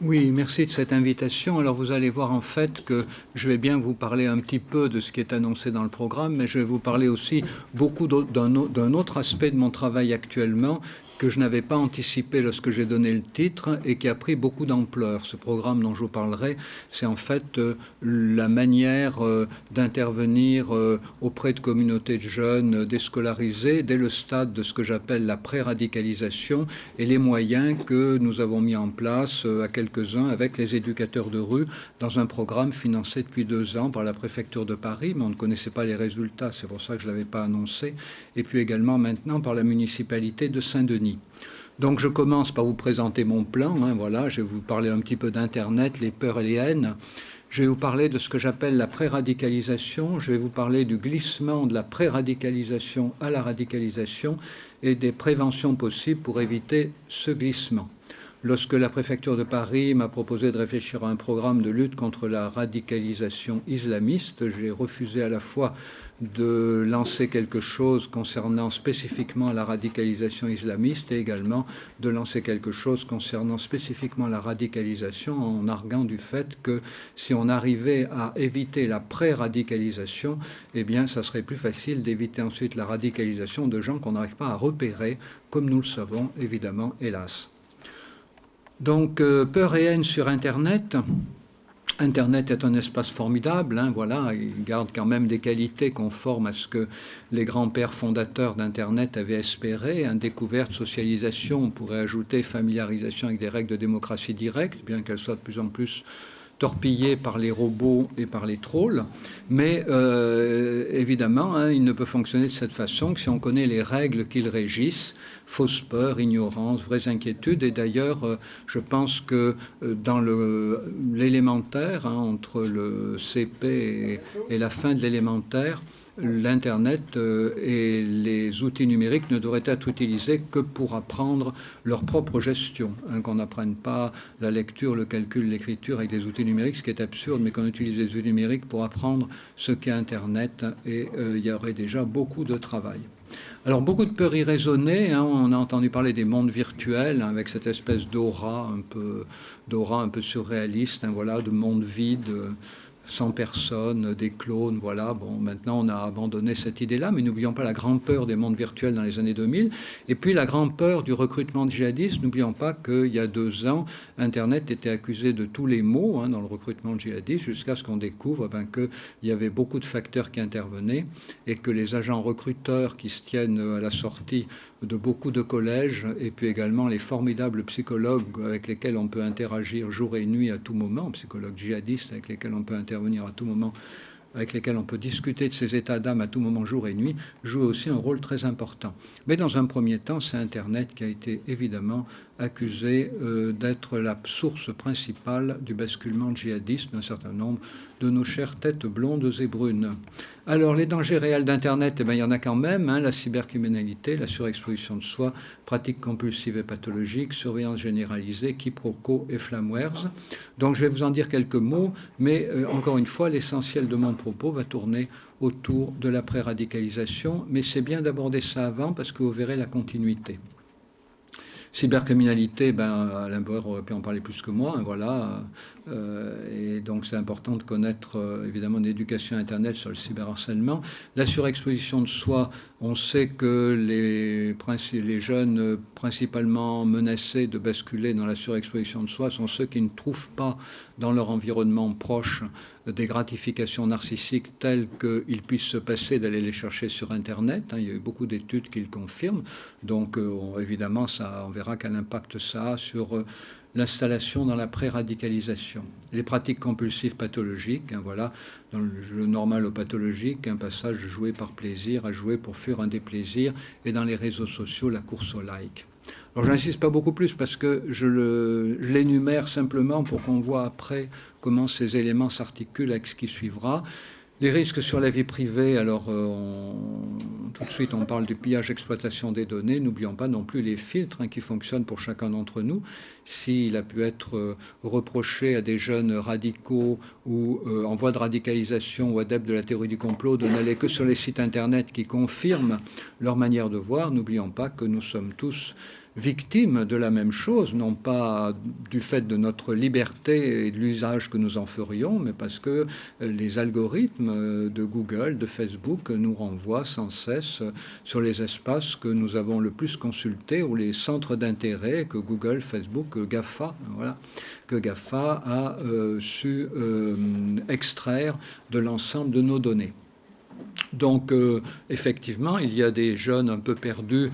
Oui, merci de cette invitation. Alors vous allez voir en fait que je vais bien vous parler un petit peu de ce qui est annoncé dans le programme, mais je vais vous parler aussi beaucoup d'un autre aspect de mon travail actuellement que je n'avais pas anticipé lorsque j'ai donné le titre et qui a pris beaucoup d'ampleur. Ce programme dont je vous parlerai, c'est en fait la manière d'intervenir auprès de communautés de jeunes déscolarisés dès le stade de ce que j'appelle la pré-radicalisation et les moyens que nous avons mis en place à quelques-uns avec les éducateurs de rue dans un programme financé depuis 2 ans par la préfecture de Paris, mais on ne connaissait pas les résultats, c'est pour ça que je ne l'avais pas annoncé, et puis également maintenant par la municipalité de Saint-Denis. Donc je commence par vous présenter mon plan. Voilà, je vais vous parler un petit peu d'Internet, les peurs et les haines. Je vais vous parler de ce que j'appelle la pré-radicalisation. Je vais vous parler du glissement de la pré-radicalisation à la radicalisation et des préventions possibles pour éviter ce glissement. Lorsque la préfecture de Paris m'a proposé de réfléchir à un programme de lutte contre la radicalisation islamiste, j'ai refusé à la fois de lancer quelque chose concernant spécifiquement la radicalisation islamiste et également de lancer quelque chose concernant spécifiquement la radicalisation en arguant du fait que si on arrivait à éviter la pré-radicalisation, eh bien ça serait plus facile d'éviter ensuite la radicalisation de gens qu'on n'arrive pas à repérer, comme nous le savons évidemment, hélas. Donc, peur et haine sur Internet. Internet est un espace formidable, voilà, il garde quand même des qualités conformes à ce que les grands-pères fondateurs d'Internet avaient espéré, découverte, socialisation, on pourrait ajouter familiarisation avec des règles de démocratie directe, bien qu'elles soient de plus en plus torpillé par les robots et par les trolls, mais évidemment, il ne peut fonctionner de cette façon que si on connaît les règles qui le régissent, fausse peur, ignorance, vraies inquiétudes, et d'ailleurs, je pense que dans l'élémentaire, entre le CP et la fin de l'élémentaire, l'Internet et les outils numériques ne devraient être utilisés que pour apprendre leur propre gestion. Qu'on n'apprenne pas la lecture, le calcul, l'écriture avec des outils numériques, ce qui est absurde, mais qu'on utilise les outils numériques pour apprendre ce qu'est Internet, et il y aurait déjà beaucoup de travail. Alors, beaucoup de peurs irraisonnées, on a entendu parler des mondes virtuels, avec cette espèce d'aura un peu surréaliste, voilà, de monde vide, sans personne, des clones, voilà. Bon, maintenant, on a abandonné cette idée-là, mais n'oublions pas la grande peur des mondes virtuels dans les années 2000, et puis la grande peur du recrutement de djihadistes. N'oublions pas qu'il y a 2 ans, Internet était accusé de tous les maux dans le recrutement de djihadistes, jusqu'à ce qu'on découvre qu'il y avait beaucoup de facteurs qui intervenaient, et que les agents recruteurs qui se tiennent à la sortie de beaucoup de collèges, et puis également les formidables psychologues avec lesquels on peut interagir jour et nuit à tout moment, psychologues djihadistes avec lesquels on peut intervenir à tout moment, avec lesquels on peut discuter de ces états d'âme à tout moment, jour et nuit, joue aussi un rôle très important. Mais dans un premier temps, c'est Internet qui a été évidemment accusé d'être la source principale du basculement djihadiste d'un certain nombre de nos chères têtes blondes et brunes. Alors, les dangers réels d'Internet, il y en a quand même, la cybercriminalité, la surexposition de soi, pratiques compulsives et pathologiques, surveillance généralisée, quiproquos et flamwares. Donc, je vais vous en dire quelques mots, mais encore une fois, l'essentiel de mon propos va tourner autour de la pré-radicalisation, mais c'est bien d'aborder ça avant parce que vous verrez la continuité. Cybercriminalité, Alain Boer aurait pu en parler plus que moi, voilà. Et donc c'est important de connaître évidemment une éducation Internet sur le cyberharcèlement. La surexposition de soi, on sait que les jeunes principalement menacés de basculer dans la surexposition de soi sont ceux qui ne trouvent pas dans leur environnement proche des gratifications narcissiques telles qu'il puisse se passer d'aller les chercher sur Internet. Il y a eu beaucoup d'études qui le confirment. Donc évidemment, on verra quel impact ça a sur l'installation dans la pré-radicalisation. Les pratiques compulsives pathologiques, voilà, dans le jeu normal au pathologique, un passage joué par plaisir à jouer pour fuir un déplaisir, et dans les réseaux sociaux, la course au like. Alors, j'insiste pas beaucoup plus parce que je l'énumère simplement pour qu'on voit après comment ces éléments s'articulent avec ce qui suivra. Les risques sur la vie privée, alors tout de suite on parle du pillage, exploitation des données. N'oublions pas non plus les filtres qui fonctionnent pour chacun d'entre nous. S'il a pu être reproché à des jeunes radicaux ou en voie de radicalisation ou adeptes de la théorie du complot de n'aller que sur les sites internet qui confirment leur manière de voir, n'oublions pas que nous sommes tous victimes de la même chose, non pas du fait de notre liberté et de l'usage que nous en ferions, mais parce que les algorithmes de Google, de Facebook nous renvoient sans cesse sur les espaces que nous avons le plus consultés ou les centres d'intérêt que Google, Facebook, que GAFA, voilà, que GAFA a su extraire de l'ensemble de nos données. Donc, effectivement, il y a des jeunes un peu perdus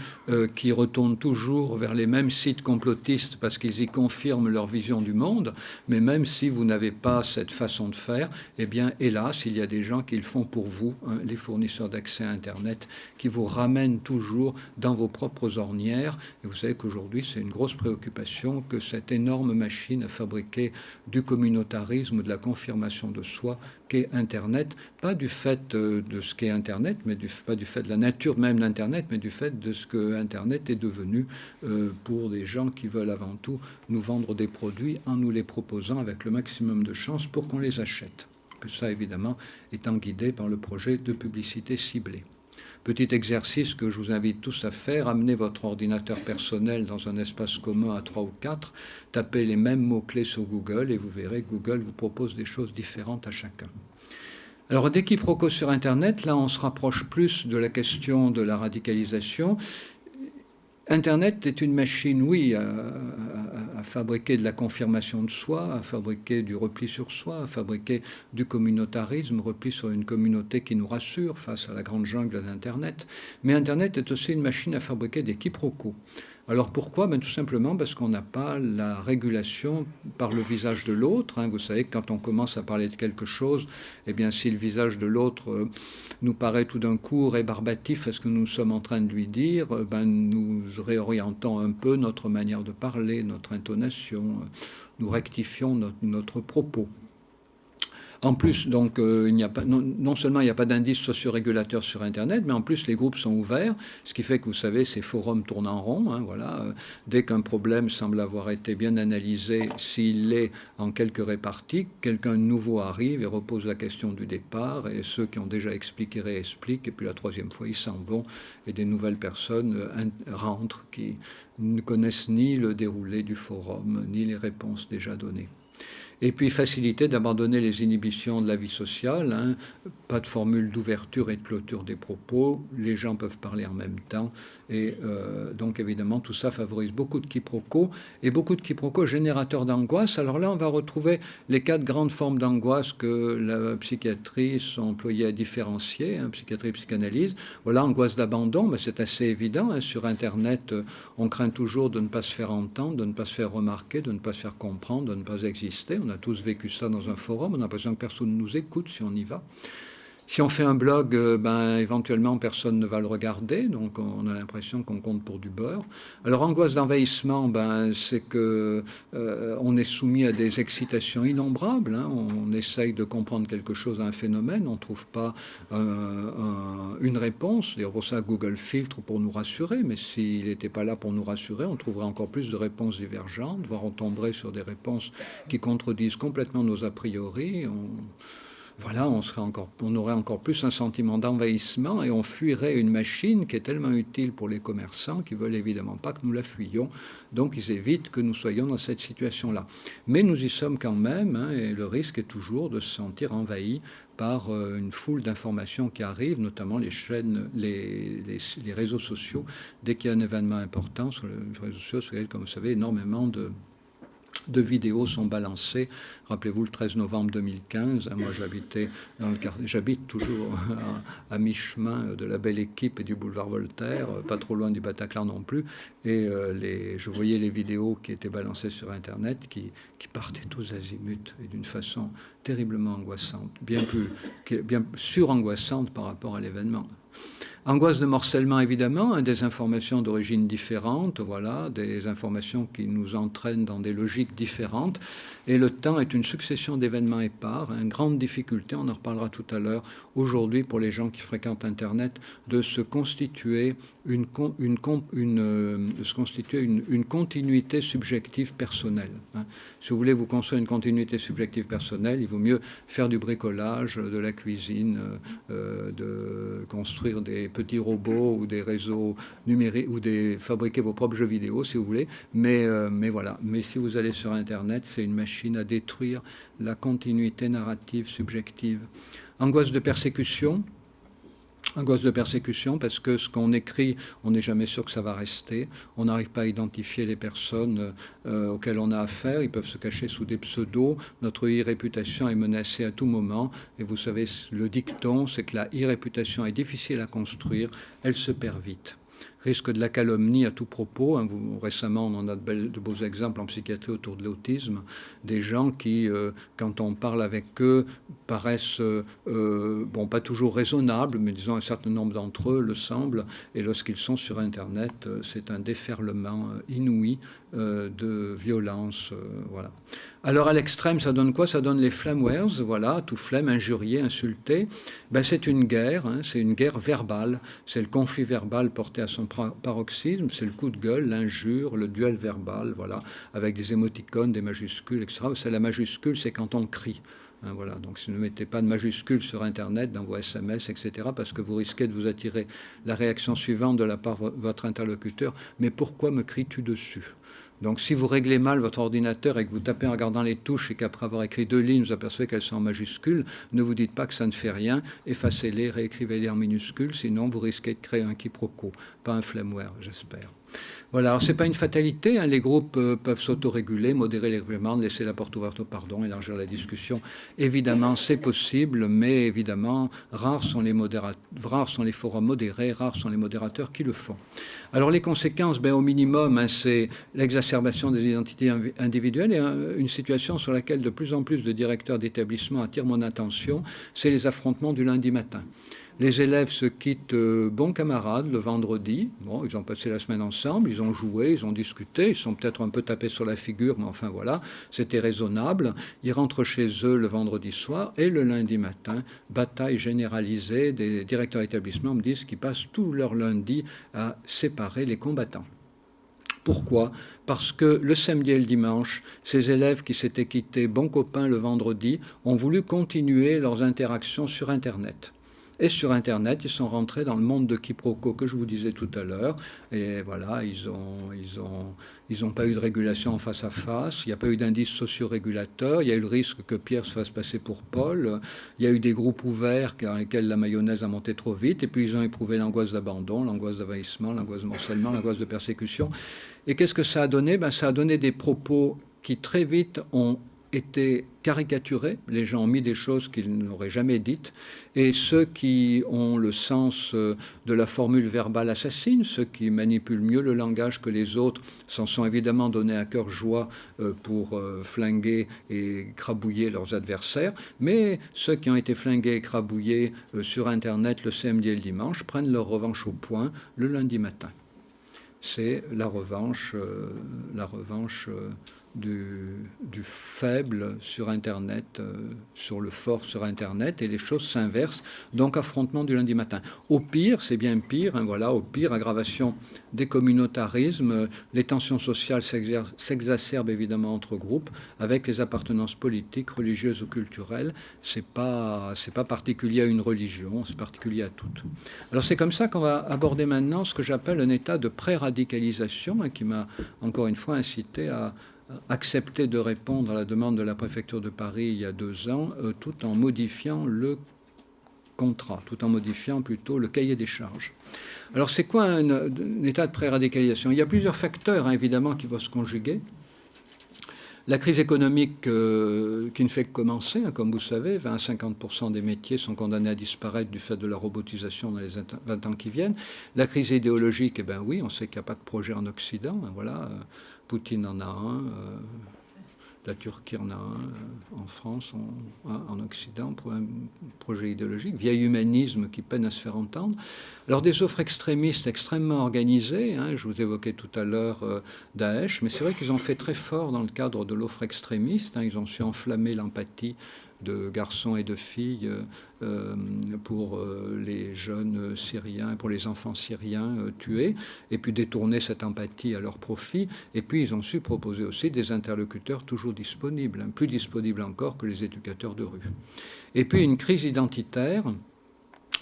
qui retournent toujours vers les mêmes sites complotistes parce qu'ils y confirment leur vision du monde. Mais même si vous n'avez pas cette façon de faire, eh bien, hélas, il y a des gens qui le font pour vous, hein, les fournisseurs d'accès à Internet, qui vous ramènent toujours dans vos propres ornières. Et vous savez qu'aujourd'hui, c'est une grosse préoccupation que cette énorme machine à fabriquer du communautarisme, de la confirmation de soi, qu'est Internet, pas du fait de ce qu'est Internet, mais pas du fait de la nature même d'Internet, mais du fait de ce que Internet est devenu pour des gens qui veulent avant tout nous vendre des produits en nous les proposant avec le maximum de chances pour qu'on les achète. Tout ça, évidemment, étant guidé par le projet de publicité ciblée. Petit exercice que je vous invite tous à faire, amenez votre ordinateur personnel dans un espace commun à 3 ou 4, tapez les mêmes mots-clés sur Google et vous verrez que Google vous propose des choses différentes à chacun. Alors, des quiproquos sur Internet, là, on se rapproche plus de la question de la radicalisation. Internet est une machine, oui, à fabriquer de la confirmation de soi, à fabriquer du repli sur soi, à fabriquer du communautarisme, repli sur une communauté qui nous rassure face à la grande jungle d'Internet. Mais Internet est aussi une machine à fabriquer des quiproquos. Alors pourquoi? Ben, tout simplement parce qu'on n'a pas la régulation par le visage de l'autre. Hein. Vous savez que quand on commence à parler de quelque chose, eh bien, si le visage de l'autre nous paraît tout d'un coup rébarbatif à ce que nous sommes en train de lui dire, ben, nous réorientons un peu notre manière de parler, notre intonation, nous rectifions notre propos. En plus, donc, il n'y a pas, non seulement il n'y a pas d'indice socio-régulateur sur Internet, mais en plus les groupes sont ouverts, ce qui fait que vous savez, ces forums tournent en rond. Hein, voilà. Dès qu'un problème semble avoir été bien analysé, s'il l'est en quelques réparties, quelqu'un de nouveau arrive et repose la question du départ, et ceux qui ont déjà expliqué réexpliquent, et puis la troisième fois ils s'en vont, et des nouvelles personnes rentrent qui ne connaissent ni le déroulé du forum, ni les réponses déjà données. Et puis facilité d'abandonner les inhibitions de la vie sociale, hein, pas de formule d'ouverture et de clôture des propos, les gens peuvent parler en même temps, et donc évidemment tout ça favorise beaucoup de quiproquos, et beaucoup de quiproquos générateurs d'angoisse. Alors là on va retrouver les 4 grandes formes d'angoisse que la psychiatrie sont employées à différencier, hein, psychiatrie et psychanalyse. Voilà, angoisse d'abandon, mais c'est assez évident, hein, sur Internet on craint toujours de ne pas se faire entendre, de ne pas se faire remarquer, de ne pas se faire comprendre, de ne pas exister. On a tous vécu ça dans un forum, on a l'impression que personne ne nous écoute si on y va. Si on fait un blog, ben, éventuellement personne ne va le regarder, donc on a l'impression qu'on compte pour du beurre. Alors angoisse d'envahissement, ben, c'est que on est soumis à des excitations innombrables, hein. On essaye de comprendre quelque chose, un phénomène, on ne trouve pas une réponse. D'ailleurs pour ça Google filtre pour nous rassurer, mais s'il n'était pas là pour nous rassurer, on trouverait encore plus de réponses divergentes, voire on tomberait sur des réponses qui contredisent complètement nos a priori. Voilà, on aurait encore plus un sentiment d'envahissement et on fuirait une machine qui est tellement utile pour les commerçants qu'ils ne veulent évidemment pas que nous la fuyions. Donc ils évitent que nous soyons dans cette situation-là. Mais nous y sommes quand même, hein, et le risque est toujours de se sentir envahi par une foule d'informations qui arrivent, notamment les chaînes, les réseaux sociaux. Dès qu'il y a un événement important sur les réseaux sociaux, sur lesquels, comme vous savez, énormément de vidéos sont balancées. Rappelez-vous le 13 novembre 2015, hein, moi j'habite toujours à mi-chemin de la Belle Équipe et du boulevard Voltaire, pas trop loin du Bataclan non plus, et je voyais les vidéos qui étaient balancées sur Internet qui partaient tous azimuts et d'une façon terriblement angoissante, bien surangoissante par rapport à l'événement. Angoisse de morcellement, évidemment, hein, des informations d'origine différente, voilà, des informations qui nous entraînent dans des logiques différentes. Et le temps est une succession d'événements épars, une grande difficulté, on en reparlera tout à l'heure, aujourd'hui pour les gens qui fréquentent Internet, de se constituer une continuité subjective personnelle. Hein. Si vous voulez vous construire une continuité subjective personnelle, il vaut mieux faire du bricolage, de la cuisine, de construire construire des petits robots ou des réseaux numériques ou fabriquer vos propres jeux vidéo, si vous voulez. Mais voilà. Mais si vous allez sur Internet, c'est une machine à détruire la continuité narrative subjective. Angoisse de persécution. Angoisse de persécution parce que ce qu'on écrit, on n'est jamais sûr que ça va rester. On n'arrive pas à identifier les personnes auxquelles on a affaire. Ils peuvent se cacher sous des pseudos. Notre e-réputation est menacée à tout moment. Et vous savez, le dicton, c'est que la e-réputation est difficile à construire. Elle se perd vite. Risque de la calomnie à tout propos. Récemment, on en a de beaux exemples en psychiatrie autour de l'autisme. Des gens qui, quand on parle avec eux, paraissent, pas toujours raisonnables, mais disons un certain nombre d'entre eux le semblent. Et lorsqu'ils sont sur Internet, c'est un déferlement inouï de violence. Voilà. Alors à l'extrême, ça donne quoi? Ça donne les flamwares, voilà, tout flemme, injurier, insulter. C'est une guerre, c'est une guerre verbale. C'est le conflit verbal porté à son paroxysme, c'est le coup de gueule, l'injure, le duel verbal, voilà, avec des émoticônes, des majuscules, etc. C'est la majuscule, c'est quand on crie. Voilà, donc ne mettez pas de majuscules sur Internet, dans vos SMS, etc., parce que vous risquez de vous attirer la réaction suivante de la part de votre interlocuteur. Mais pourquoi me cries-tu dessus? Donc si vous réglez mal votre ordinateur et que vous tapez en regardant les touches et qu'après avoir écrit 2 lignes, vous apercevez qu'elles sont en majuscules, ne vous dites pas que ça ne fait rien, effacez-les, réécrivez-les en minuscules, sinon vous risquez de créer un quiproquo, pas un flamware, j'espère. Voilà, alors c'est pas une fatalité, les groupes peuvent s'autoréguler, modérer les demandes, laisser la porte ouverte au pardon, élargir la discussion. Évidemment, c'est possible, mais évidemment, rares sont les forums modérés, rares sont les modérateurs qui le font. Alors les conséquences, au minimum, c'est l'exacerbation des identités individuelles et une situation sur laquelle de plus en plus de directeurs d'établissements attirent mon attention, c'est les affrontements du lundi matin. Les élèves se quittent bons camarades le vendredi. Bon, ils ont passé la semaine ensemble, ils ont joué, ils ont discuté, ils sont peut-être un peu tapés sur la figure, mais enfin voilà, c'était raisonnable. Ils rentrent chez eux le vendredi soir et le lundi matin, bataille généralisée. Des directeurs d'établissement me disent qu'ils passent tout leur lundi à séparer les combattants. Pourquoi? Parce que le samedi et le dimanche, ces élèves qui s'étaient quittés bons copains le vendredi ont voulu continuer leurs interactions sur Internet. Et sur Internet, ils sont rentrés dans le monde de quiproquos que je vous disais tout à l'heure. Et voilà, ils ont pas eu de régulation en face à face. Il n'y a pas eu d'indice socio-régulateur. Il y a eu le risque que Pierre se fasse passer pour Paul. Il y a eu des groupes ouverts dans lesquels la mayonnaise a monté trop vite. Et puis ils ont éprouvé l'angoisse d'abandon, l'angoisse d'envahissement, l'angoisse de morcellement, l'angoisse de persécution. Et qu'est-ce que ça a donné? Ça a donné des propos qui très vite ont été caricaturés, les gens ont mis des choses qu'ils n'auraient jamais dites, et ceux qui ont le sens de la formule verbale assassine, ceux qui manipulent mieux le langage que les autres, s'en sont évidemment donnés à cœur joie pour flinguer et crabouiller leurs adversaires, mais ceux qui ont été flingués et crabouillés sur Internet le samedi et le dimanche prennent leur revanche au poing le lundi matin. C'est la revanche du faible sur Internet, sur le fort sur Internet, et les choses s'inversent, donc affrontement du lundi matin. Au pire, c'est bien pire, au pire, aggravation des communautarismes, les tensions sociales s'exacerbent évidemment entre groupes, avec les appartenances politiques, religieuses ou culturelles. C'est pas particulier à une religion, c'est particulier à toutes. Alors c'est comme ça qu'on va aborder maintenant ce que j'appelle un état de pré-radicalisation, qui m'a encore une fois incité à accepter de répondre à la demande de la préfecture de Paris il y a 2 ans, tout en modifiant le contrat, tout en modifiant plutôt le cahier des charges. Alors c'est quoi un état de pré-radicalisation? Il y a plusieurs facteurs, évidemment, qui vont se conjuguer. La crise économique qui ne fait que commencer, comme vous savez, 20 à 50% des métiers sont condamnés à disparaître du fait de la robotisation dans les 20 ans qui viennent. La crise idéologique, oui, on sait qu'il n'y a pas de projet en Occident, Poutine en a un, la Turquie en a un, en France, en Occident, pour un projet idéologique, vieil humanisme qui peine à se faire entendre. Alors des offres extrémistes extrêmement organisées, je vous évoquais tout à l'heure Daesh, mais c'est vrai qu'ils ont fait très fort dans le cadre de l'offre extrémiste, ils ont su enflammer l'empathie de garçons et de filles pour les jeunes syriens, pour les enfants syriens tués, et puis détourner cette empathie à leur profit. Et puis ils ont su proposer aussi des interlocuteurs toujours disponibles, plus disponibles encore que les éducateurs de rue. Et puis une crise identitaire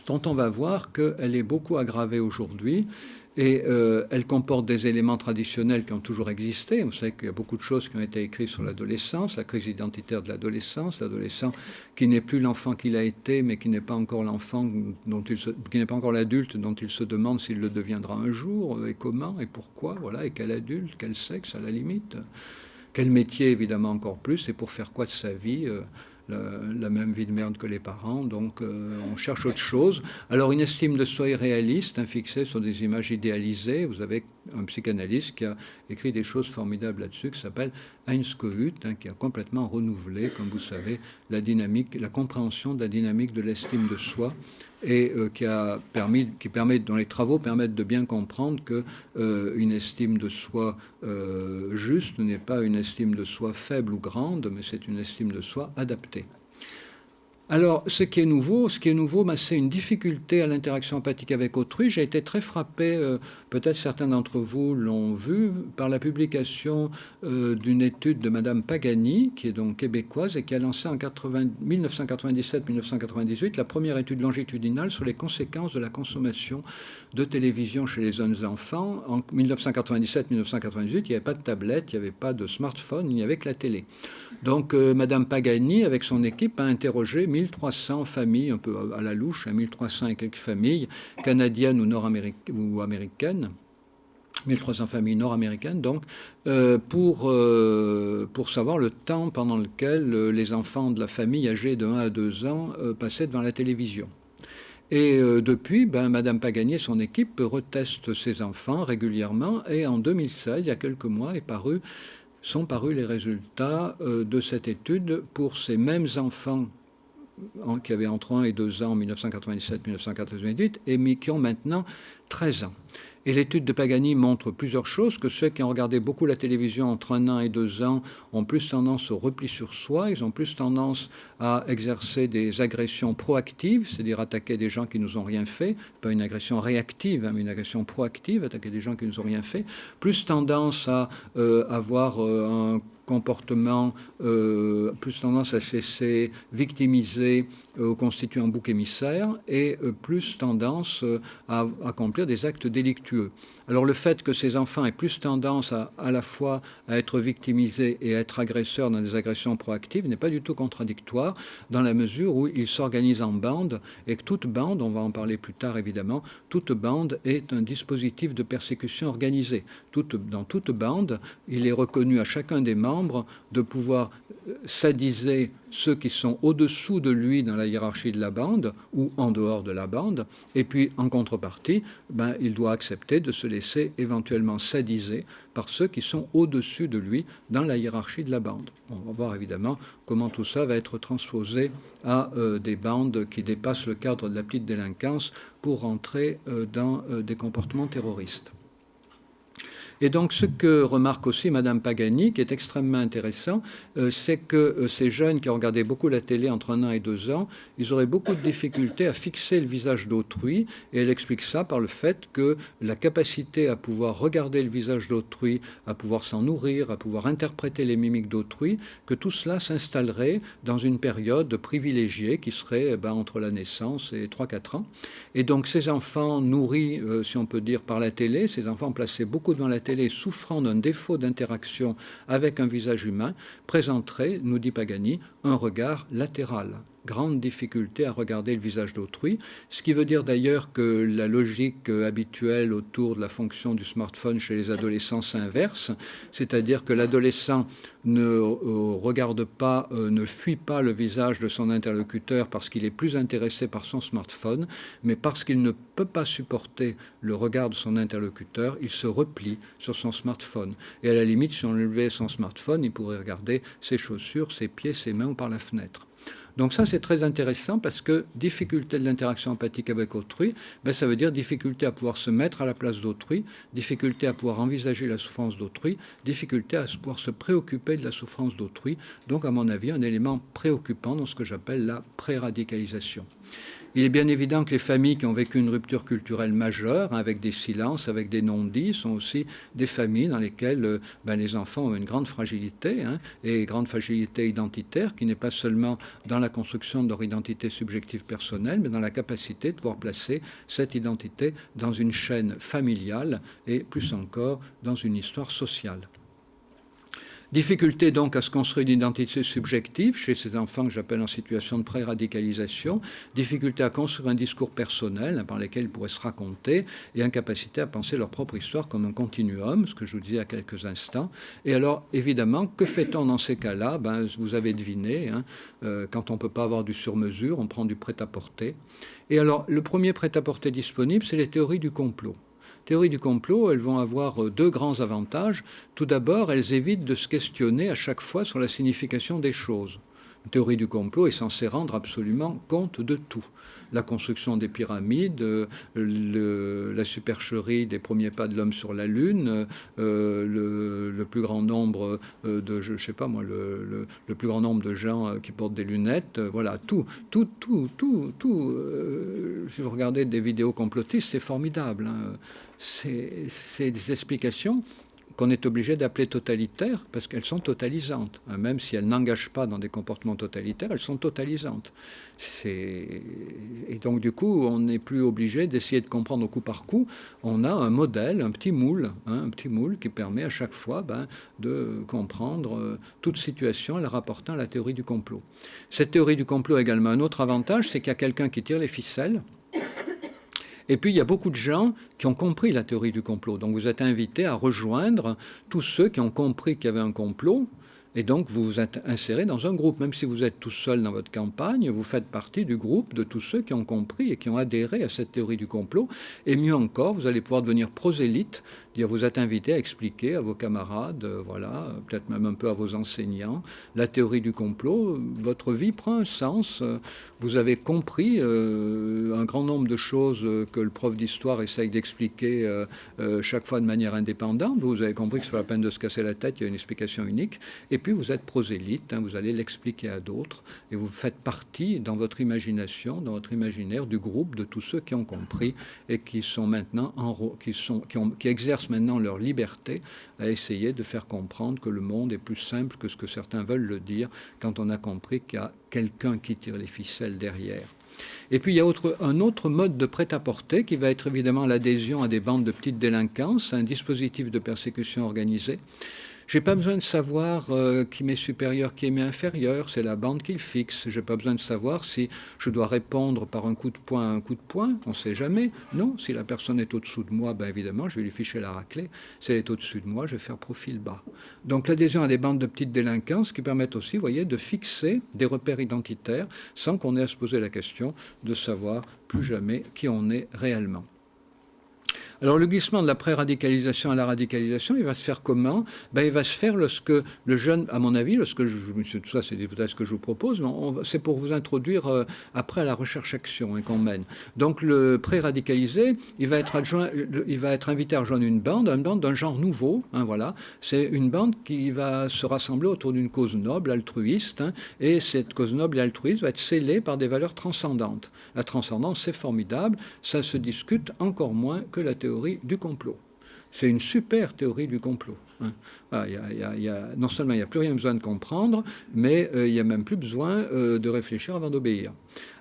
dont on va voir qu'elle est beaucoup aggravée aujourd'hui. Et elle comporte des éléments traditionnels qui ont toujours existé. Vous savez qu'il y a beaucoup de choses qui ont été écrites sur l'adolescence, la crise identitaire de l'adolescence, l'adolescent qui n'est plus l'enfant qu'il a été, mais qui n'est pas encore l'enfant qui n'est pas encore l'adulte dont il se demande s'il le deviendra un jour, et comment, et pourquoi, voilà, et quel adulte, quel sexe à la limite, quel métier évidemment encore plus, et pour faire quoi de sa vie. La même vie de merde que les parents, donc on cherche autre chose. Alors une estime de soi irréaliste, fixée sur des images idéalisées. Vous avez un psychanalyste qui a écrit des choses formidables là-dessus, qui s'appelle Heinz Kohut, qui a complètement renouvelé, comme vous savez, la dynamique, la compréhension de la dynamique de l'estime de soi, et dont les travaux permettent de bien comprendre que une estime de soi juste n'est pas une estime de soi faible ou grande, mais c'est une estime de soi adaptée. Alors, ce qui est nouveau, c'est une difficulté à l'interaction empathique avec autrui. J'ai été très frappé, peut-être certains d'entre vous l'ont vu, par la publication d'une étude de Madame Pagani, qui est donc québécoise et qui a lancé en 1997-1998 la première étude longitudinale sur les conséquences de la consommation de télévision chez les jeunes enfants. En 1997-1998, il n'y avait pas de tablette, il n'y avait pas de smartphone, il n'y avait que la télé. Donc, Madame Pagani, avec son équipe, a interrogé 1300 familles, un peu à la louche, 1300 et quelques familles canadiennes ou américaines, 1300 familles nord-américaines, donc, pour savoir le temps pendant lequel les enfants de la famille âgés de 1 à 2 ans passaient devant la télévision. Et depuis, Madame Pagani et son équipe retestent ces enfants régulièrement, et en 2016, il y a quelques mois, sont parus les résultats de cette étude pour ces mêmes enfants qui avaient entre 1 et 2 ans en 1997-1998 et qui ont maintenant 13 ans. Et l'étude de Pagani montre plusieurs choses, que ceux qui ont regardé beaucoup la télévision entre 1 an et 2 ans ont plus tendance au repli sur soi, ils ont plus tendance à exercer des agressions proactives, c'est-à-dire attaquer des gens qui nous ont rien fait, pas une agression réactive, mais une agression proactive, attaquer des gens qui nous ont rien fait, plus tendance à avoir un comportement, plus tendance à se laisser victimiser, constituer un bouc émissaire, et plus tendance à accomplir des actes délictueux. Alors le fait que ces enfants aient plus tendance à la fois à être victimisés et à être agresseurs dans des agressions proactives n'est pas du tout contradictoire, dans la mesure où ils s'organisent en bande, et que toute bande, on va en parler plus tard évidemment, toute bande est un dispositif de persécution organisée. Dans toute bande, il est reconnu à chacun des membres de pouvoir sadiser ceux qui sont au-dessous de lui dans la hiérarchie de la bande ou en dehors de la bande, et puis en contrepartie, il doit accepter de se laisser éventuellement sadiser par ceux qui sont au-dessus de lui dans la hiérarchie de la bande. On va voir évidemment comment tout ça va être transposé à des bandes qui dépassent le cadre de la petite délinquance pour rentrer dans des comportements terroristes. Et donc, ce que remarque aussi Madame Pagani, qui est extrêmement intéressant, c'est que ces jeunes qui ont regardé beaucoup la télé entre 1 an et 2 ans, ils auraient beaucoup de difficultés à fixer le visage d'autrui, et elle explique ça par le fait que la capacité à pouvoir regarder le visage d'autrui, à pouvoir s'en nourrir, à pouvoir interpréter les mimiques d'autrui, que tout cela s'installerait dans une période privilégiée qui serait entre la naissance et 3-4 ans. Et donc, ces enfants nourris, si on peut dire, par la télé, ces enfants placés beaucoup devant la télé, souffrant d'un défaut d'interaction avec un visage humain, présenterait, nous dit Pagani, un regard latéral. Grande difficulté à regarder le visage d'autrui, ce qui veut dire d'ailleurs que la logique habituelle autour de la fonction du smartphone chez les adolescents s'inverse, c'est-à-dire que l'adolescent ne regarde pas, ne fuit pas le visage de son interlocuteur parce qu'il est plus intéressé par son smartphone, mais parce qu'il ne peut pas supporter le regard de son interlocuteur, il se replie sur son smartphone. Et à la limite, si on levait son smartphone, il pourrait regarder ses chaussures, ses pieds, ses mains ou par la fenêtre. Donc ça, c'est très intéressant parce que difficulté de l'interaction empathique avec autrui, ça veut dire difficulté à pouvoir se mettre à la place d'autrui, difficulté à pouvoir envisager la souffrance d'autrui, difficulté à pouvoir se préoccuper de la souffrance d'autrui. Donc, à mon avis, un élément préoccupant dans ce que j'appelle la pré-radicalisation. Il est bien évident que les familles qui ont vécu une rupture culturelle majeure, hein, avec des silences, avec des non-dits, sont aussi des familles dans lesquelles les enfants ont une grande fragilité, hein, et grande fragilité identitaire, qui n'est pas seulement dans la construction de leur identité subjective personnelle, mais dans la capacité de pouvoir placer cette identité dans une chaîne familiale et plus encore dans une histoire sociale. Difficulté donc à se construire une identité subjective chez ces enfants que j'appelle en situation de pré-radicalisation, difficulté à construire un discours personnel, hein, par lequel ils pourraient se raconter, et incapacité à penser leur propre histoire comme un continuum, ce que je vous disais il y a quelques instants. Et alors, évidemment, que fait-on dans ces cas-là? Vous avez deviné, hein, quand on ne peut pas avoir du sur-mesure, on prend du prêt-à-porter. Et alors, le premier prêt-à-porter disponible, c'est les théories du complot. Théories du complot, elles vont avoir deux grands avantages. Tout d'abord, elles évitent de se questionner à chaque fois sur la signification des choses. Une théorie du complot est censée rendre absolument compte de tout. La construction des pyramides, la supercherie des premiers pas de l'homme sur la Lune, le plus grand nombre de, je sais pas moi, le plus grand nombre de gens qui portent des lunettes, voilà, tout. Si vous regardez des vidéos complotistes, c'est formidable, hein. C'est des explications qu'on est obligé d'appeler totalitaires parce qu'elles sont totalisantes. Même si elles n'engagent pas dans des comportements totalitaires, elles sont totalisantes. Et donc, du coup, on n'est plus obligé d'essayer de comprendre au coup par coup. On a un modèle, un petit moule qui permet à chaque fois de comprendre toute situation en la rapportant à la théorie du complot. Cette théorie du complot a également un autre avantage, c'est qu'il y a quelqu'un qui tire les ficelles. Et puis, il y a beaucoup de gens qui ont compris la théorie du complot. Donc, vous êtes invités à rejoindre tous ceux qui ont compris qu'il y avait un complot. Et donc, vous vous êtes inséré dans un groupe. Même si vous êtes tout seul dans votre campagne, vous faites partie du groupe de tous ceux qui ont compris et qui ont adhéré à cette théorie du complot. Et mieux encore, vous allez pouvoir devenir prosélyte. Vous êtes invité à expliquer à vos camarades, voilà, peut-être même un peu à vos enseignants, la théorie du complot. Votre vie prend un sens. Vous avez compris un grand nombre de choses que le prof d'histoire essaye d'expliquer chaque fois de manière indépendante. Vous avez compris que ce n'est pas la peine de se casser la tête, il y a une explication unique. Et puis vous êtes prosélyte, hein, vous allez l'expliquer à d'autres, et vous faites partie dans votre imagination, dans votre imaginaire, du groupe de tous ceux qui ont compris et qui sont maintenant qui exercent maintenant leur liberté à essayer de faire comprendre que le monde est plus simple que ce que certains veulent le dire quand on a compris qu'il y a quelqu'un qui tire les ficelles derrière. Et puis il y a un autre mode de prêt-à-porter qui va être évidemment l'adhésion à des bandes de petites délinquances, un dispositif de persécution organisée. Je n'ai pas besoin de savoir qui m'est supérieur, qui m'est inférieur, c'est la bande qui le fixe. Je n'ai pas besoin de savoir si je dois répondre par un coup de poing à un coup de poing, on ne sait jamais. Non, si la personne est au-dessous de moi, évidemment, je vais lui ficher la raclée. Si elle est au-dessus de moi, je vais faire profil bas. Donc l'adhésion à des bandes de petites délinquances qui permettent aussi, vous voyez, de fixer des repères identitaires sans qu'on ait à se poser la question de savoir plus jamais qui on est réellement. Alors le glissement de la pré-radicalisation à la radicalisation, il va se faire comment? Il va se faire lorsque le jeune, à mon avis, tout ça c'est des hypothèses que je vous propose, mais c'est pour vous introduire après à la recherche-action qu'on mène. Donc le pré-radicalisé, il va être invité à rejoindre une bande d'un genre nouveau, hein, voilà. C'est une bande qui va se rassembler autour d'une cause noble, altruiste, hein, et cette cause noble et altruiste va être scellée par des valeurs transcendantes. La transcendance, c'est formidable, ça se discute encore moins que la théorie du complot. C'est une super théorie du complot. Hein. Non seulement il n'y a plus rien besoin de comprendre, mais il n'y a même plus besoin de réfléchir avant d'obéir.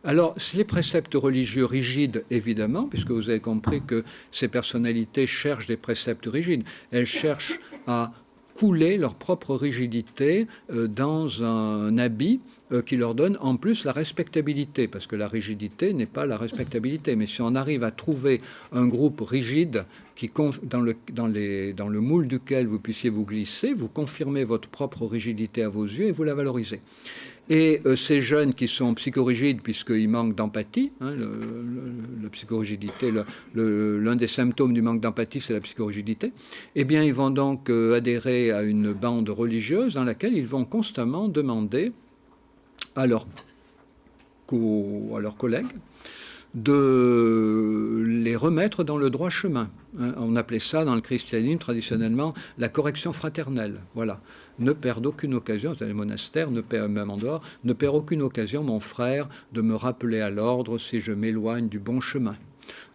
Alors, les préceptes religieux rigides, évidemment, puisque vous avez compris que ces personnalités cherchent des préceptes rigides, elles cherchent à couler leur propre rigidité dans un habit qui leur donne en plus la respectabilité, parce que la rigidité n'est pas la respectabilité. Mais si on arrive à trouver un groupe rigide dans le moule duquel vous puissiez vous glisser, vous confirmez votre propre rigidité à vos yeux et vous la valorisez. Et ces jeunes qui sont psychorigides, puisqu'ils manquent d'empathie, hein, la psychorigidité, l'un des symptômes du manque d'empathie, c'est la psychorigidité, eh bien, ils vont donc adhérer à une bande religieuse dans laquelle ils vont constamment demander à leurs collègues de les remettre dans le droit chemin. On appelait ça dans le christianisme traditionnellement la correction fraternelle. Voilà. Ne perdre aucune occasion, dans les monastères, même en dehors, ne perdre aucune occasion, mon frère, de me rappeler à l'ordre si je m'éloigne du bon chemin.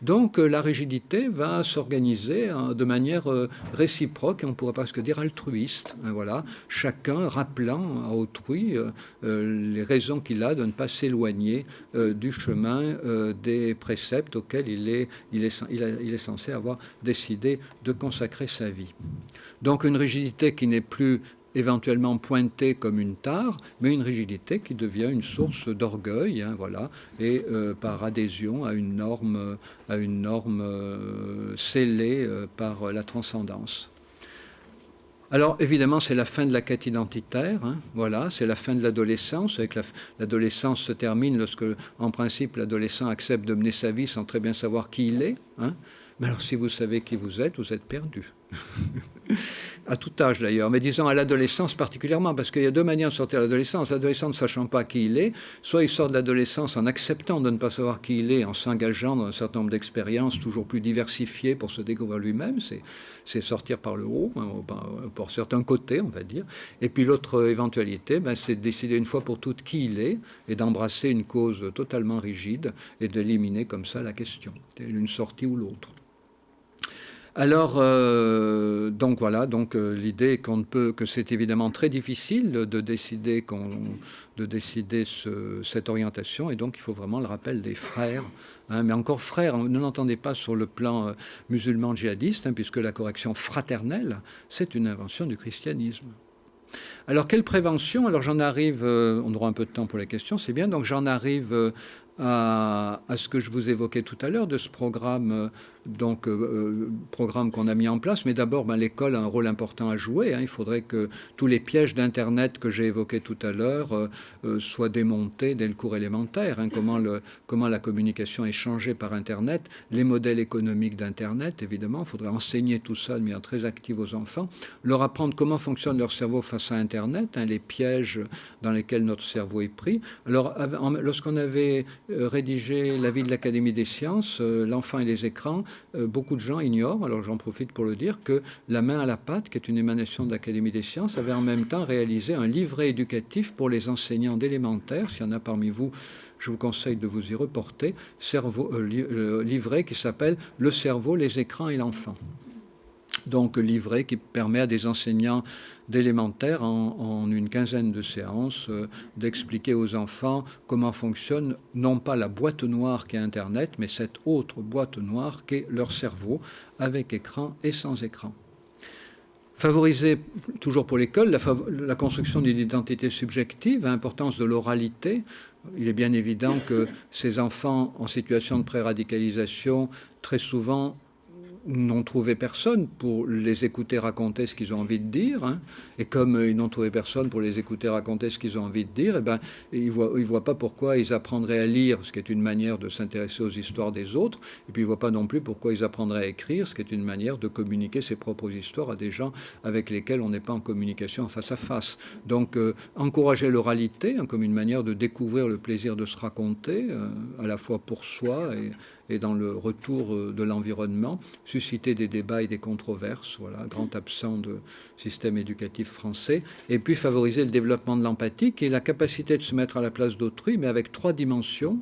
Donc la rigidité va s'organiser de manière réciproque, et on pourrait presque dire altruiste. Voilà. Chacun rappelant à autrui les raisons qu'il a de ne pas s'éloigner du chemin des préceptes auxquels il est censé avoir décidé de consacrer sa vie. Donc une rigidité qui n'est plus éventuellement pointée comme une tare, mais une rigidité qui devient une source d'orgueil, voilà, et par adhésion à une norme scellée par la transcendance. Alors évidemment, c'est la fin de la quête identitaire, voilà, c'est la fin de l'adolescence. L'adolescence se termine lorsque, en principe, l'adolescent accepte de mener sa vie sans très bien savoir qui il est. Mais alors, si vous savez qui vous êtes perdu. À tout âge d'ailleurs, mais disons à l'adolescence particulièrement, parce qu'il y a deux manières de sortir de l'adolescence. L'adolescent ne sachant pas qui il est, soit il sort de l'adolescence en acceptant de ne pas savoir qui il est, en s'engageant dans un certain nombre d'expériences toujours plus diversifiées pour se découvrir lui-même, c'est sortir par le haut, pour certains côtés, on va dire. Et puis l'autre éventualité, c'est de décider une fois pour toutes qui il est, et d'embrasser une cause totalement rigide, et d'éliminer comme ça la question, une sortie ou l'autre. Alors, donc voilà, l'idée que c'est évidemment très difficile de décider cette orientation, et donc il faut vraiment le rappel des frères. Mais encore frères, ne l'entendez pas sur le plan musulman djihadiste, puisque la correction fraternelle, c'est une invention du christianisme. Alors, quelle prévention? Alors, j'en arrive, on aura un peu de temps pour les questions, c'est bien, donc j'en arrive à ce que je vous évoquais tout à l'heure de ce programme, programme qu'on a mis en place. Mais d'abord, l'école a un rôle important à jouer. Il faudrait que tous les pièges d'Internet que j'ai évoqués tout à l'heure soient démontés dès le cours élémentaire. Comment la communication est changée par Internet, les modèles économiques d'Internet, évidemment. Il faudrait enseigner tout ça de manière très active aux enfants, leur apprendre comment fonctionne leur cerveau face à Internet, les pièges dans lesquels notre cerveau est pris. Alors, lorsqu'on avait rédigé l'avis de l'Académie des sciences, l'enfant et les écrans, beaucoup de gens ignorent, alors j'en profite pour le dire, que La main à la pâte, qui est une émanation de l'Académie des sciences, avait en même temps réalisé un livret éducatif pour les enseignants d'élémentaire. S'il y en a parmi vous, je vous conseille de vous y reporter, livret qui s'appelle « Le cerveau, les écrans et l'enfant ». Donc livret qui permet à des enseignants d'élémentaire en une quinzaine de séances d'expliquer aux enfants comment fonctionne non pas la boîte noire qu'est Internet, mais cette autre boîte noire qu'est leur cerveau, avec écran et sans écran. Favoriser, toujours pour l'école, la construction d'une identité subjective, l'importance de l'oralité. Il est bien évident que ces enfants en situation de pré-radicalisation, très souvent, n'ont trouvé personne pour les écouter raconter ce qu'ils ont envie de dire, et comme ils n'ont trouvé personne pour les écouter raconter ce qu'ils ont envie de dire, ils ne voient pas pourquoi ils apprendraient à lire, ce qui est une manière de s'intéresser aux histoires des autres, et puis ils ne voient pas non plus pourquoi ils apprendraient à écrire, ce qui est une manière de communiquer ses propres histoires à des gens avec lesquels on n'est pas en communication face à face. Donc encourager l'oralité comme une manière de découvrir le plaisir de se raconter, à la fois pour soi et dans le retour de l'environnement, susciter des débats et des controverses, voilà, grand absent de système éducatif français, et puis favoriser le développement de l'empathie, qui est la capacité de se mettre à la place d'autrui, mais avec trois dimensions.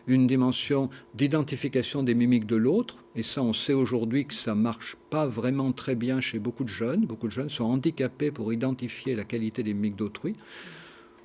Une dimension d'identification des mimiques de l'autre, et ça on sait aujourd'hui que ça ne marche pas vraiment très bien chez beaucoup de jeunes sont handicapés pour identifier la qualité des mimiques d'autrui.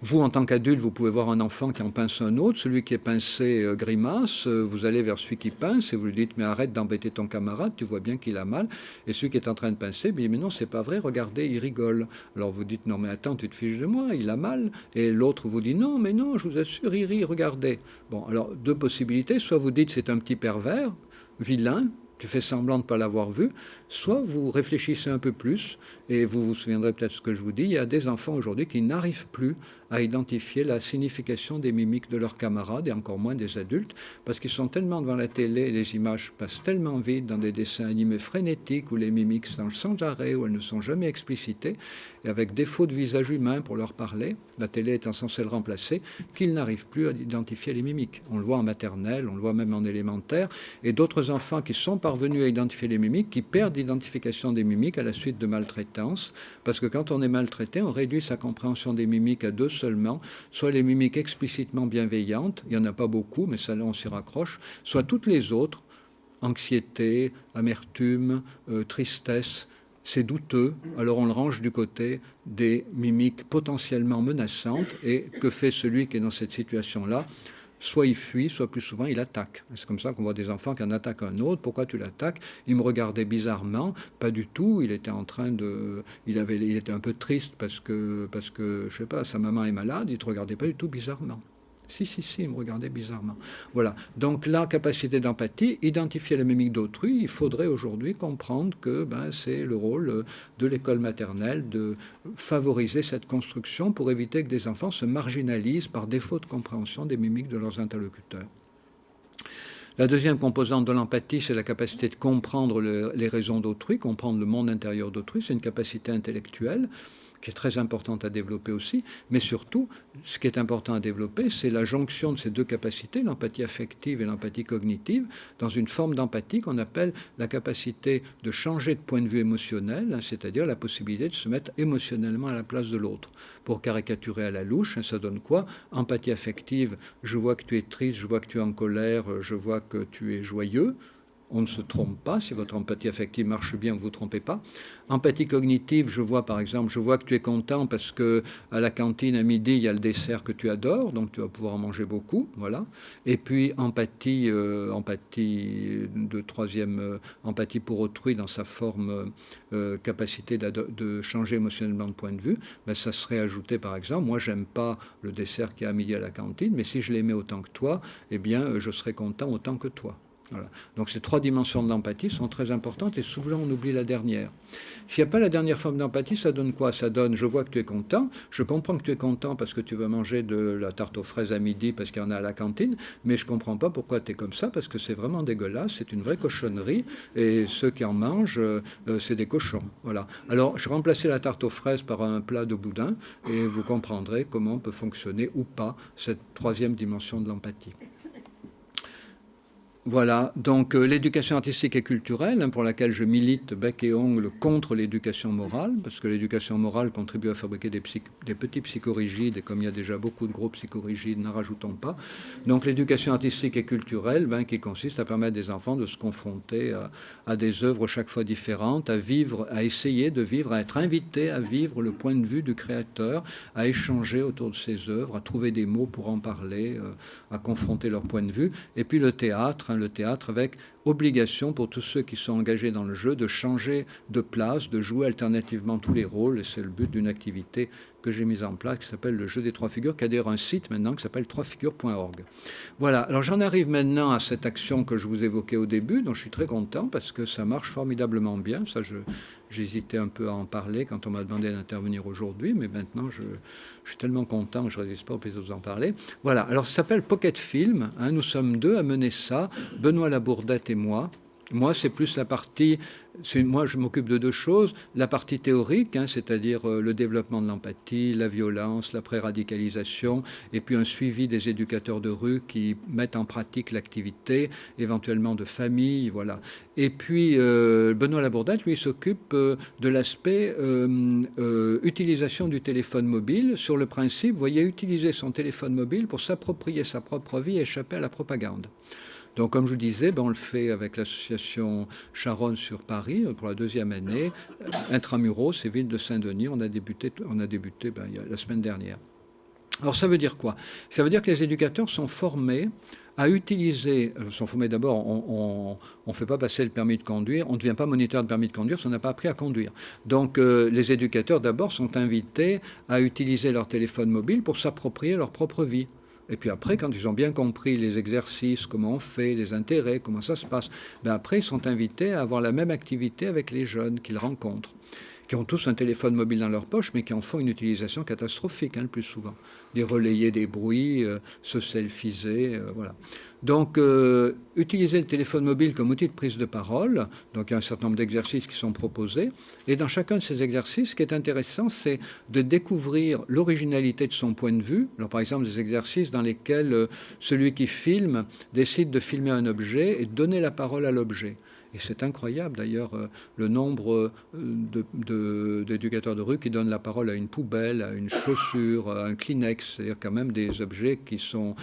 Vous, en tant qu'adulte, vous pouvez voir un enfant qui en pince un autre. Celui qui est pincé grimace. Vous allez vers celui qui pince et vous lui dites « Mais arrête d'embêter ton camarade, tu vois bien qu'il a mal. » Et celui qui est en train de pincer, il dit « Mais non, c'est pas vrai, regardez, il rigole. » Alors vous dites « Non, mais attends, tu te fiches de moi, il a mal. » Et l'autre vous dit « Non, mais non, je vous assure, il rit, regardez. » Bon, alors deux possibilités. Soit vous dites « C'est un petit pervers, vilain. » Tu fais semblant de ne pas l'avoir vu, soit vous réfléchissez un peu plus, et vous vous souviendrez peut-être ce que je vous dis, il y a des enfants aujourd'hui qui n'arrivent plus à identifier la signification des mimiques de leurs camarades et encore moins des adultes, parce qu'ils sont tellement devant la télé, les images passent tellement vite dans des dessins animés frénétiques où les mimiques changent sans arrêt, où elles ne sont jamais explicitées, et avec défaut de visage humain pour leur parler, la télé étant censée le remplacer, qu'ils n'arrivent plus à identifier les mimiques. On le voit en maternelle, on le voit même en élémentaire, et d'autres enfants qui sont parvenus à identifier les mimiques, qui perdent l'identification des mimiques à la suite de maltraitance, parce que quand on est maltraité, on réduit sa compréhension des mimiques à deux seulement, soit les mimiques explicitement bienveillantes, il n'y en a pas beaucoup, mais ça là on s'y raccroche, soit toutes les autres, anxiété, amertume, tristesse. C'est douteux, alors on le range du côté des mimiques potentiellement menaçantes. Et que fait celui qui est dans cette situation-là? Soit il fuit, soit plus souvent il attaque. C'est comme ça qu'on voit des enfants qui en attaquent un autre. Pourquoi tu l'attaques? Il me regardait bizarrement. Pas du tout. Il était en train de... Il était un peu triste parce que, je sais pas, sa maman est malade. Il ne te regardait pas du tout bizarrement. Si, il me regardait bizarrement. Voilà. Donc la capacité d'empathie, identifier la mimique d'autrui, il faudrait aujourd'hui comprendre que c'est le rôle de l'école maternelle de favoriser cette construction pour éviter que des enfants se marginalisent par défaut de compréhension des mimiques de leurs interlocuteurs. La deuxième composante de l'empathie, c'est la capacité de comprendre les raisons d'autrui, comprendre le monde intérieur d'autrui. C'est une capacité intellectuelle qui est très importante à développer aussi, mais surtout, ce qui est important à développer, c'est la jonction de ces deux capacités, l'empathie affective et l'empathie cognitive, dans une forme d'empathie qu'on appelle la capacité de changer de point de vue émotionnel, c'est-à-dire la possibilité de se mettre émotionnellement à la place de l'autre. Pour caricaturer à la louche, ça donne quoi? Empathie affective, je vois que tu es triste, je vois que tu es en colère, je vois que tu es joyeux. On ne se trompe pas, si votre empathie affective marche bien, vous ne vous trompez pas. Empathie cognitive, je vois par exemple, je vois que tu es content parce que à la cantine à midi, il y a le dessert que tu adores, donc tu vas pouvoir en manger beaucoup, voilà. Et puis empathie de troisième, empathie pour autrui dans sa forme capacité de changer émotionnellement de point de vue, ça serait ajouté par exemple, moi j'aime pas le dessert qui est à midi à la cantine, mais si je l'aimais autant que toi, eh bien je serais content autant que toi. Voilà. Donc ces trois dimensions de l'empathie sont très importantes et souvent on oublie la dernière. S'il n'y a pas la dernière forme d'empathie, ça donne quoi? Ça donne, je vois que tu es content, je comprends que tu es content parce que tu veux manger de la tarte aux fraises à midi parce qu'il y en a à la cantine, mais je ne comprends pas pourquoi tu es comme ça, parce que c'est vraiment dégueulasse, c'est une vraie cochonnerie, et ceux qui en mangent, c'est des cochons. Voilà. Alors je remplaçais la tarte aux fraises par un plat de boudin, et vous comprendrez comment peut fonctionner ou pas cette troisième dimension de l'empathie. Voilà, donc l'éducation artistique et culturelle, pour laquelle je milite bec et ongle contre l'éducation morale, parce que l'éducation morale contribue à fabriquer des petits psychorigides, et comme il y a déjà beaucoup de gros psychorigides, n'en rajoutons pas. Donc l'éducation artistique et culturelle, qui consiste à permettre des enfants de se confronter à des œuvres chaque fois différentes, à vivre, à essayer de vivre, à être invités à vivre le point de vue du créateur, à échanger autour de ses œuvres, à trouver des mots pour en parler, à confronter leur point de vue. Et puis le théâtre avec obligation pour tous ceux qui sont engagés dans le jeu de changer de place, de jouer alternativement tous les rôles, et c'est le but d'une activité que j'ai mise en place qui s'appelle le jeu des trois figures, qui a d'ailleurs un site maintenant qui s'appelle troisfigures.org. Voilà, alors j'en arrive maintenant à cette action que je vous évoquais au début, dont je suis très content parce que ça marche formidablement bien. Ça, j'hésitais un peu à en parler quand on m'a demandé d'intervenir aujourd'hui, mais maintenant je suis tellement content que je ne résiste pas au plaisir de vous en parler. Voilà, alors ça s'appelle Pocket Film, nous sommes deux à mener ça, Benoît Labourdette et moi. Moi, c'est plus la partie... Moi, je m'occupe de deux choses. La partie théorique, c'est-à-dire le développement de l'empathie, la violence, la pré-radicalisation, et puis un suivi des éducateurs de rue qui mettent en pratique l'activité, éventuellement de famille, voilà. Et puis, Benoît Labourdette, lui, s'occupe de l'aspect utilisation du téléphone mobile, sur le principe, vous voyez, utiliser son téléphone mobile pour s'approprier sa propre vie et échapper à la propagande. Donc, comme je vous disais, on le fait avec l'association Charonne sur Paris pour la deuxième année. Intramuros, c'est ville de Saint-Denis. On a débuté il y a la semaine dernière. Alors, ça veut dire quoi? Ça veut dire que les éducateurs sont formés à utiliser, sont formés d'abord, on ne fait pas passer le permis de conduire, on ne devient pas moniteur de permis de conduire si on n'a pas appris à conduire. Donc les éducateurs d'abord sont invités à utiliser leur téléphone mobile pour s'approprier leur propre vie. Et puis après, quand ils ont bien compris les exercices, comment on fait, les intérêts, comment ça se passe, après ils sont invités à avoir la même activité avec les jeunes qu'ils rencontrent. qui ont tous un téléphone mobile dans leur poche, mais qui en font une utilisation catastrophique, le plus souvent. Des relayer des bruits, se selfiser, voilà. Donc, utiliser le téléphone mobile comme outil de prise de parole. Donc, il y a un certain nombre d'exercices qui sont proposés. Et dans chacun de ces exercices, ce qui est intéressant, c'est de découvrir l'originalité de son point de vue. Alors, par exemple, des exercices dans lesquels celui qui filme décide de filmer un objet et de donner la parole à l'objet. Et c'est incroyable d'ailleurs le nombre d'éducateurs de rue qui donnent la parole à une poubelle, à une chaussure, à un Kleenex, c'est-à-dire quand même des objets qui ne sont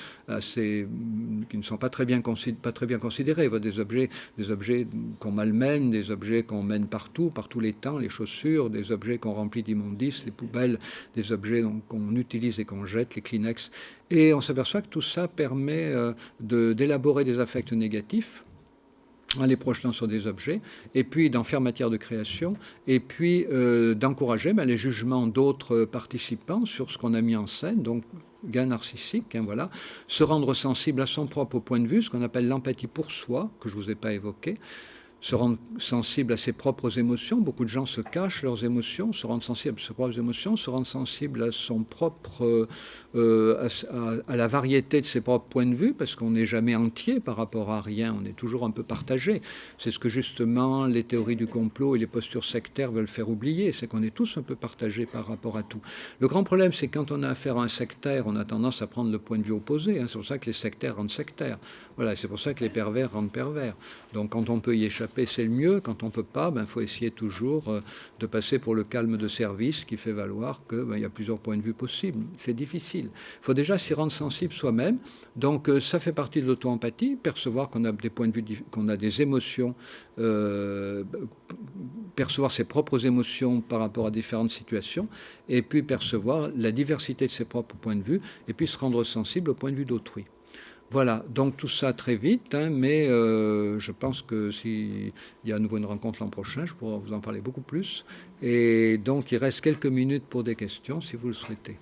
pas très bien considérés, des objets qu'on malmène, des objets qu'on mène partout, par tous les temps, les chaussures, des objets qu'on remplit d'immondices, les poubelles, des objets qu'on utilise et qu'on jette, les Kleenex. Et on s'aperçoit que tout ça permet d'élaborer des affects négatifs en les projetant sur des objets, et puis d'en faire matière de création, et puis d'encourager les jugements d'autres participants sur ce qu'on a mis en scène, donc gain narcissique, voilà, se rendre sensible à son propre point de vue, ce qu'on appelle l'empathie pour soi, que je ne vous ai pas évoqué, se rendre sensible à ses propres émotions. Beaucoup de gens se cachent leurs émotions, se rendent sensibles à ses propres émotions, se rendent sensibles à son propre, à la variété de ses propres points de vue, parce qu'on n'est jamais entier par rapport à rien, on est toujours un peu partagé. C'est ce que justement les théories du complot et les postures sectaires veulent faire oublier, c'est qu'on est tous un peu partagés par rapport à tout. Le grand problème, c'est quand on a affaire à un sectaire, on a tendance à prendre le point de vue opposé, c'est pour ça que les sectaires rendent sectaires. Voilà, c'est pour ça que les pervers rendent pervers. Donc quand on peut y échapper, c'est le mieux. Quand on ne peut pas, faut essayer toujours de passer pour le calme de service qui fait valoir qu'il y a plusieurs points de vue possibles. C'est difficile. Il faut déjà s'y rendre sensible soi-même. Donc ça fait partie de l'auto-empathie, percevoir qu'on a des points de vue, qu'on a des émotions, percevoir ses propres émotions par rapport à différentes situations, et puis percevoir la diversité de ses propres points de vue, et puis se rendre sensible au point de vue d'autrui. Voilà, donc tout ça très vite, mais je pense que s'il y a à nouveau une rencontre l'an prochain, je pourrai vous en parler beaucoup plus. Et donc il reste quelques minutes pour des questions, si vous le souhaitez.